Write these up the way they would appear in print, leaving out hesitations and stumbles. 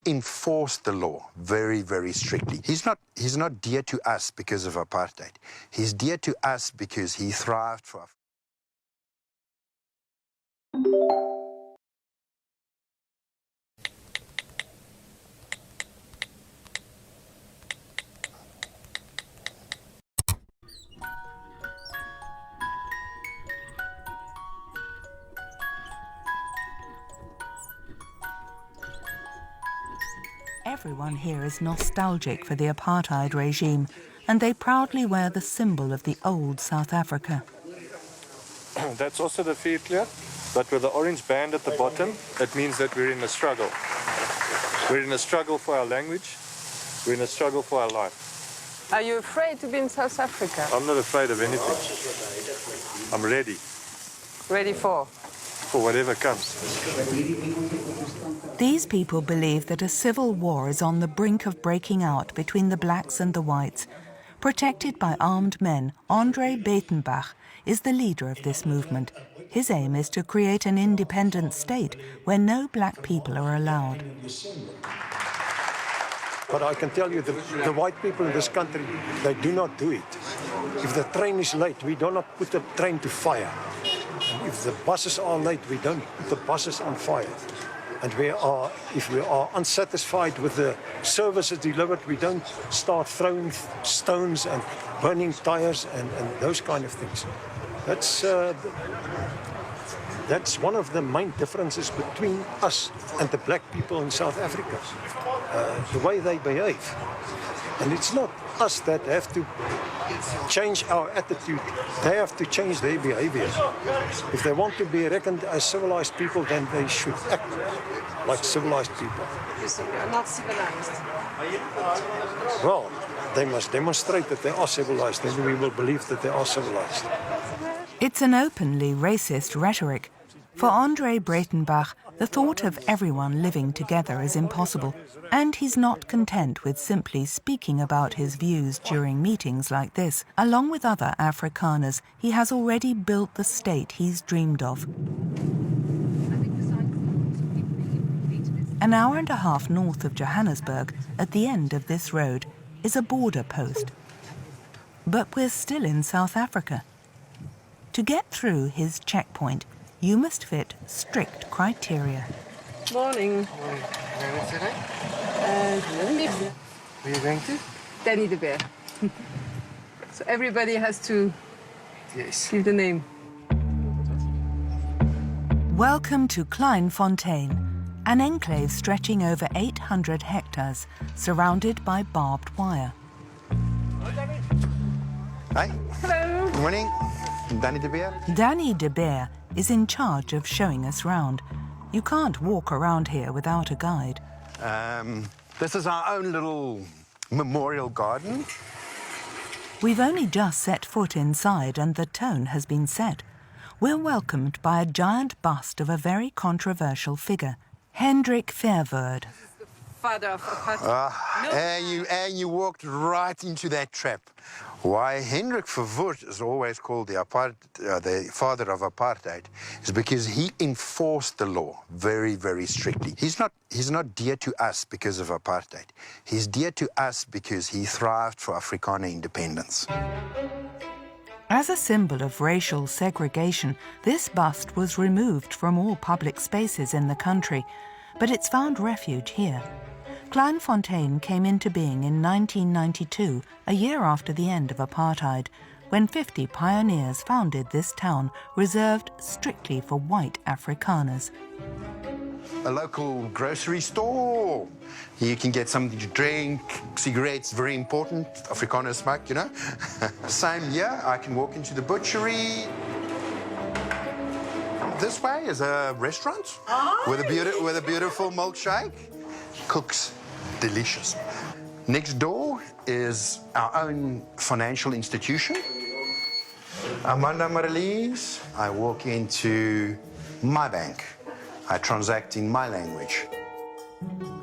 enforced the law very, very strictly. He's not dear to us because of apartheid. He's dear to us because he thrived for us. Everyone here is nostalgic for the apartheid regime, and they proudly wear the symbol of the old South Africa. That's also the vierkleur, but with the orange band at the bottom, it means that we're in a struggle. We're in a struggle for our language, we're in a struggle for our life. Are you afraid to be in South Africa? I'm not afraid of anything. I'm ready. Ready for? For whatever comes. These people believe that a civil war is on the brink of breaking out between the blacks and the whites. Protected by armed men, Andre Beitenbach is the leader of this movement. His aim is to create an independent state where no black people are allowed. But I can tell you, the white people in this country, they do not do it. If the train is late, we do not put the train to fire. If the buses are late, we don't put the buses on fire. And if we are unsatisfied with the services delivered, we don't start throwing stones and burning tires and those kind of things. That's one of the main differences between us and the black people in South Africa. The way they behave. And it's not us that have to change our attitude. They have to change their behavior. If they want to be reckoned as civilized people, then they should act like civilized people. You say you're not civilized. Well, they must demonstrate that they are civilized, then we will believe that they are civilized. It's an openly racist rhetoric. For Andre Breitenbach, the thought of everyone living together is impossible, and he's not content with simply speaking about his views during meetings like this. Along with other Afrikaners, he has already built the state he's dreamed of. An hour and a half north of Johannesburg, at the end of this road, is a border post. But we're still in South Africa. To get through his checkpoint, you must fit strict criteria. Morning. Where are you going to? Danny de Beer. So everybody has to give the name. Welcome to Kleinfontein, an enclave stretching over 800 hectares, surrounded by barbed wire. Hi. Hello. Good morning. Danny de Beer. Danny de Beer is in charge of showing us round. You can't walk around here without a guide. This is our own little memorial garden. We've only just set foot inside and the tone has been set. We're welcomed by a giant bust of a very controversial figure, Hendrik Verwoerd. Father of apartheid. And you walked right into that trap. Why Hendrik Verwoerd is always called the father of apartheid is because he enforced the law very, very strictly. He's not dear to us because of apartheid. He's dear to us because he thrived for Afrikaner independence. As a symbol of racial segregation, this bust was removed from all public spaces in the country, but it's found refuge here. Kleinfontein came into being in 1992, a year after the end of apartheid, when 50 pioneers founded this town reserved strictly for white Afrikaners. A local grocery store. You can get something to drink, cigarettes, very important. Afrikaners smoke, you know. Same here, I can walk into the butchery. This way is a restaurant with a beautiful milkshake. Cooks delicious. Next door is our own financial institution. Amanda Marlies, I walk into my bank. I transact in my language.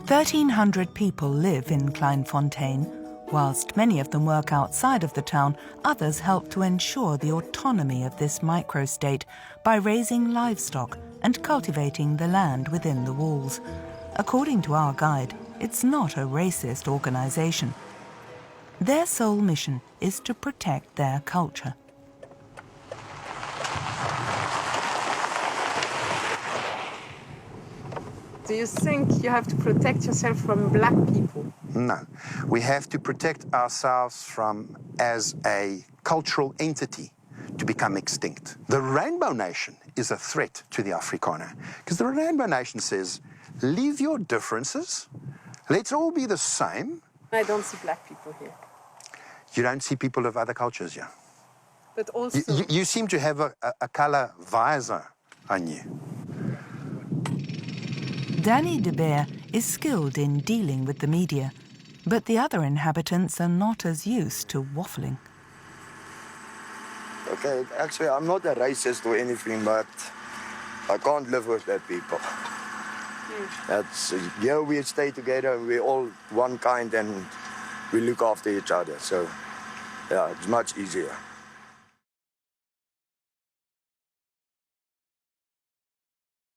1,300 people live in Kleinfontein. Whilst many of them work outside of the town, others help to ensure the autonomy of this microstate by raising livestock and cultivating the land within the walls. According to our guide, It's not a racist organization. Their sole mission is to protect their culture. Do you think you have to protect yourself from black people? No. We have to protect ourselves from, as a cultural entity, to become extinct. The Rainbow Nation is a threat to the Afrikaner, because the Rainbow Nation says, leave your differences, let's all be the same. I don't see black people here. You don't see people of other cultures here. But also... You seem to have a color visor on you. Danny de Beer is skilled in dealing with the media, but the other inhabitants are not as used to waffling. Okay, actually, I'm not a racist or anything, but I can't live with that people. That's, here we stay together and we're all one kind and we look after each other. So, yeah, it's much easier.